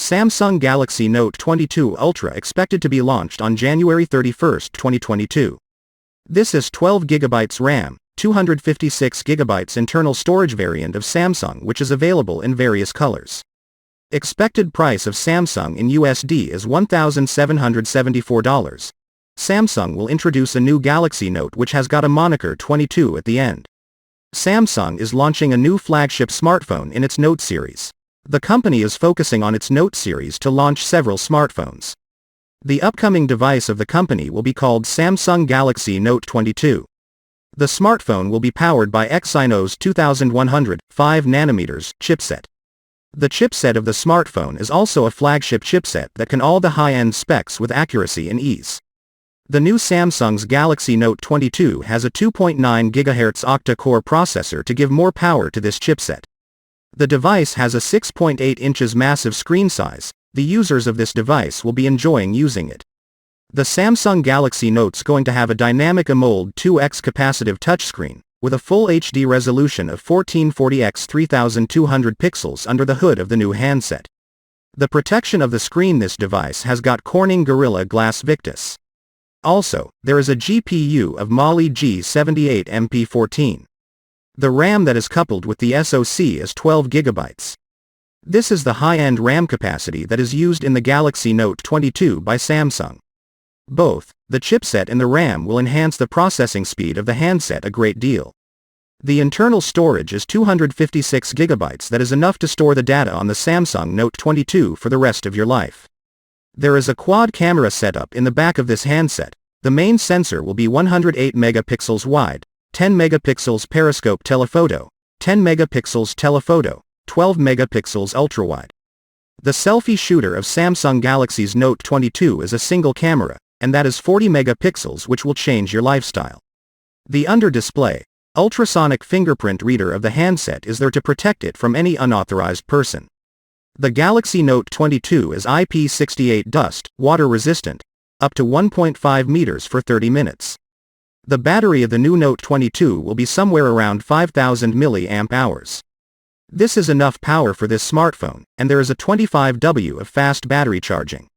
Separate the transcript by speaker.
Speaker 1: Samsung Galaxy Note 22 Ultra expected to be launched on January 31, 2022. This is 12GB RAM, 256GB internal storage variant of Samsung, which is available in various colors. Expected price of Samsung in USD is $1,774. Samsung will introduce a new Galaxy Note which has got a moniker 22 at the end. Samsung is launching a new flagship smartphone in its Note series. The company is focusing on its Note series to launch several smartphones. The upcoming device of the company will be called Samsung Galaxy Note 22. The smartphone will be powered by Exynos 2100, 5nm chipset. The chipset of the smartphone is also a flagship chipset that can all the high-end specs with accuracy and ease. The new Samsung's Galaxy Note 22 has a 2.9 GHz Octa-Core processor to give more power to this chipset. The device has a 6.8 inches massive screen size. The users of this device will be enjoying using it. The Samsung Galaxy Note's going to have a Dynamic AMOLED 2x capacitive touchscreen, with a full HD resolution of 1440x 3200 pixels under the hood of the new handset. The protection of the screen this device has got Corning Gorilla Glass Victus. Also, there is a GPU of Mali-G78 MP14. The RAM that is coupled with the SoC is 12GB. This is the high-end RAM capacity that is used in the Galaxy Note 22 by Samsung. Both, the chipset and the RAM will enhance the processing speed of the handset a great deal. The internal storage is 256GB, that is enough to store the data on the Samsung Note 22 for the rest of your life. There is a quad camera setup in the back of this handset. The main sensor will be 108 megapixels wide, 10 megapixels periscope telephoto, 10 megapixels telephoto, 12 megapixels ultrawide. The selfie shooter of Samsung Galaxy's Note 22 is a single camera, and that is 40 megapixels, which will change your lifestyle. The under-display, ultrasonic fingerprint reader of the handset is there to protect it from any unauthorized person. The Galaxy Note 22 is IP68 dust, water resistant, up to 1.5 meters for 30 minutes. The battery of the new Note 22 will be somewhere around 5000 mAh. This is enough power for this smartphone, and there is a 25W of fast battery charging.